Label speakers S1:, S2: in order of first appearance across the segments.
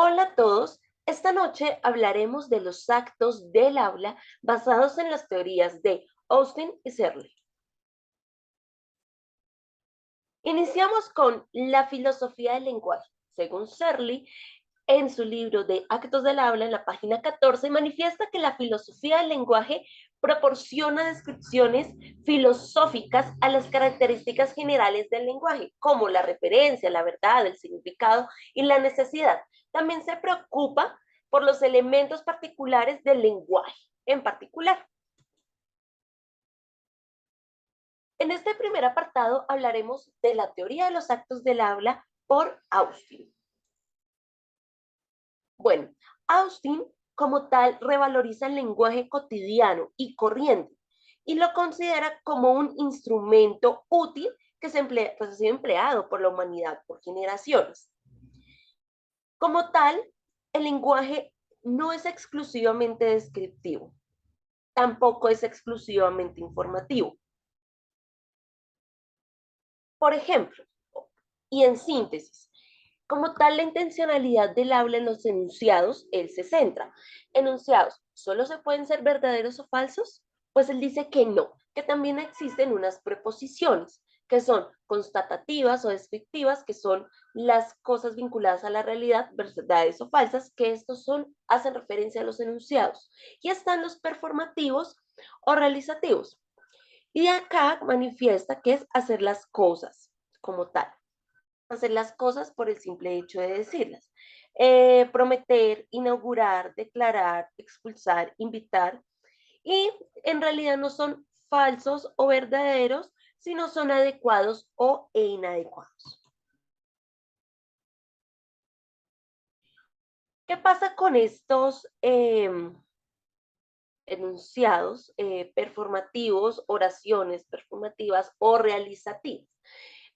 S1: Hola a todos. Esta noche hablaremos de los actos del habla basados en las teorías de Austin y Searle. Iniciamos con la filosofía del lenguaje. Según Searle, en su libro de Actos del Habla, en la página 14, manifiesta que la filosofía del lenguaje proporciona descripciones filosóficas a las características generales del lenguaje, como la referencia, la verdad, el significado y la necesidad. También se preocupa por los elementos particulares del lenguaje en particular. En este primer apartado hablaremos de la teoría de los actos del habla por Austin. Bueno, Austin como tal revaloriza el lenguaje cotidiano y corriente y lo considera como un instrumento útil que ha sido empleado por la humanidad por generaciones. Como tal, el lenguaje no es exclusivamente descriptivo, tampoco es exclusivamente informativo. Por ejemplo, y en síntesis, como tal, la intencionalidad del habla en los enunciados, él se centra. Enunciados, ¿solo se pueden ser verdaderos o falsos? Pues él dice que no, que también existen unas preposiciones, que son constatativas o descriptivas, que son las cosas vinculadas a la realidad, verdades o falsas, que estos hacen referencia a los enunciados. Y están los performativos o realizativos. Y de acá manifiesta que es hacer las cosas como tal, hacer las cosas por el simple hecho de decirlas. Prometer, inaugurar, declarar, expulsar, invitar, y en realidad no son falsos o verdaderos, sino son adecuados o inadecuados. ¿Qué pasa con estos enunciados performativos, oraciones performativas o realizativas?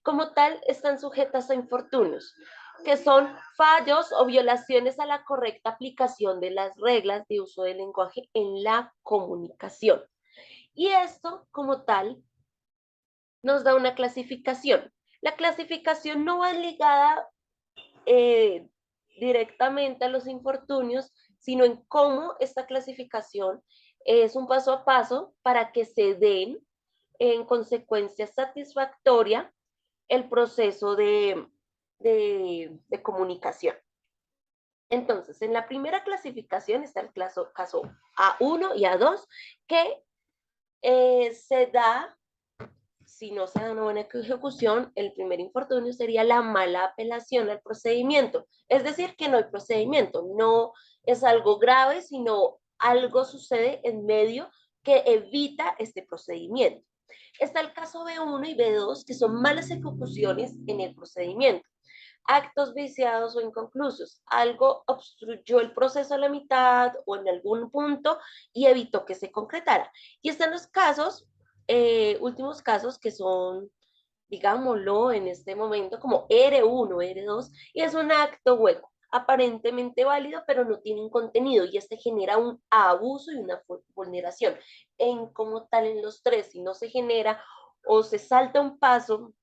S1: Como tal, están sujetas a infortunios, que son fallos o violaciones a la correcta aplicación de las reglas de uso del lenguaje en la comunicación. Y esto, como tal, nos da una clasificación. La clasificación no va ligada eh, directamente a los infortunios, sino en cómo esta clasificación es un paso a paso para que se den en consecuencia satisfactoria el proceso de comunicación. Entonces, en la primera clasificación está el caso A1 y A2, que se da, si no se da una buena ejecución, el primer infortunio sería la mala apelación al procedimiento. Es decir, que no hay procedimiento, no es algo grave, sino algo sucede en medio que evita este procedimiento. Está el caso B1 y B2, que son malas ejecuciones en el procedimiento. Actos viciados o inconclusos. Algo obstruyó el proceso a la mitad o en algún punto y evitó que se concretara. Y están los casos, últimos casos, que son, digámoslo en este momento, como R1, R2, y es un acto hueco, aparentemente válido, pero no tiene un contenido, y este genera un abuso y una vulneración. En como tal, en los tres, si no se genera o se salta un paso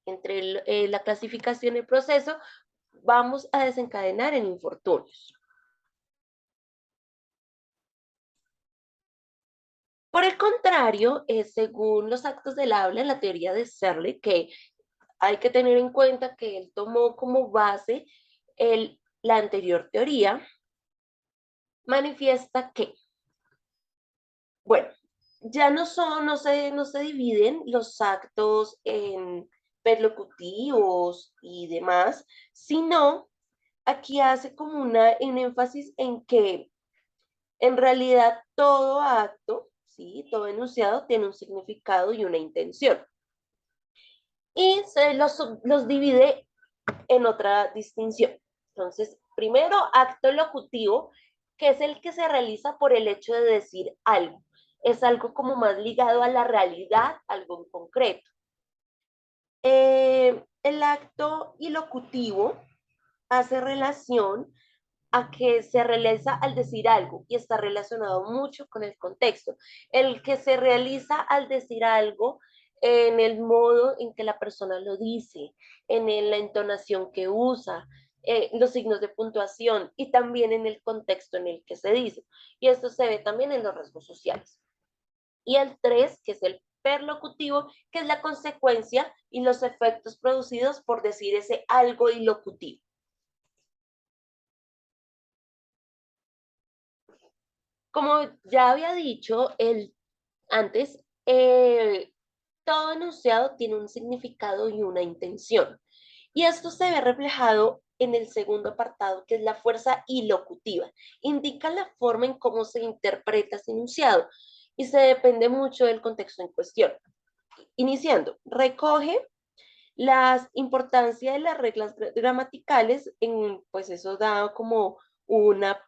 S1: entre la clasificación y el proceso, vamos a desencadenar en infortunios. Por el contrario, según los actos del habla, en la teoría de Searle, que hay que tener en cuenta que él tomó como base la anterior teoría, manifiesta que, bueno, ya no se dividen los actos en perlocutivos y demás, sino aquí hace como un énfasis en que en realidad todo acto, ¿sí? Todo enunciado tiene un significado y una intención. Y los divide en otra distinción. Entonces, primero, acto locutivo, que es el que se realiza por el hecho de decir algo. Es algo como más ligado a la realidad, algo en concreto. El acto ilocutivo hace relación a que se realiza al decir algo y está relacionado mucho con el contexto. El que se realiza al decir algo en el modo en que la persona lo dice, en la entonación que usa, los signos de puntuación y también en el contexto en el que se dice. Y esto se ve también en los rasgos sociales. Y el 3, que es el perlocutivo, que es la consecuencia y los efectos producidos por decir ese algo ilocutivo. Como ya había dicho antes, todo enunciado tiene un significado y una intención. Y esto se ve reflejado en el segundo apartado, que es la fuerza ilocutiva. Indica la forma en cómo se interpreta ese enunciado y se depende mucho del contexto en cuestión. Iniciando, recoge la importancia de las reglas gramaticales, pues eso da como una,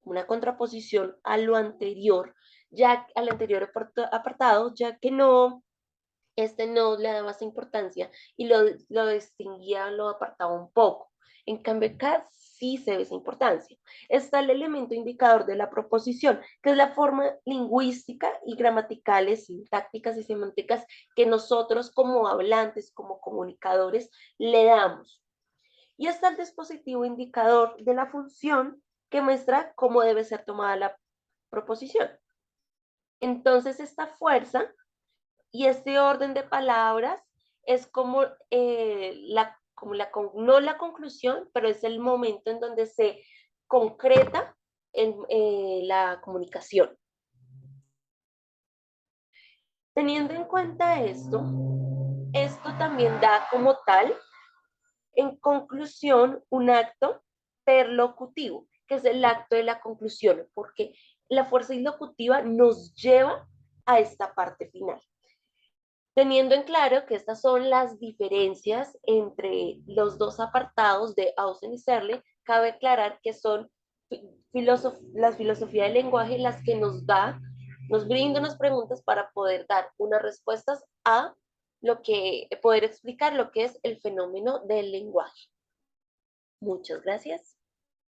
S1: una contraposición a lo anterior, ya al anterior apartado, ya que no, este no le daba esa importancia y lo distinguía, lo apartaba un poco. En cambio, acá sí se ve esa importancia. Está el elemento indicador de la proposición, que es la forma lingüística y gramaticales, sintácticas y semánticas que nosotros como hablantes, como comunicadores, le damos. Y está el dispositivo indicador de la función que muestra cómo debe ser tomada la proposición. Entonces, esta fuerza y este orden de palabras es como, no la conclusión, pero es el momento en donde se concreta la comunicación. Teniendo en cuenta esto también da como tal, en conclusión, un acto perlocutivo, que es el acto de la conclusión, porque la fuerza ilocutiva nos lleva a esta parte final. Teniendo en claro que estas son las diferencias entre los dos apartados de Austen y Searle, cabe aclarar que son las filosofías del lenguaje las que nos brinda unas preguntas para poder dar unas respuestas a poder explicar lo que es el fenómeno del lenguaje. Muchas gracias.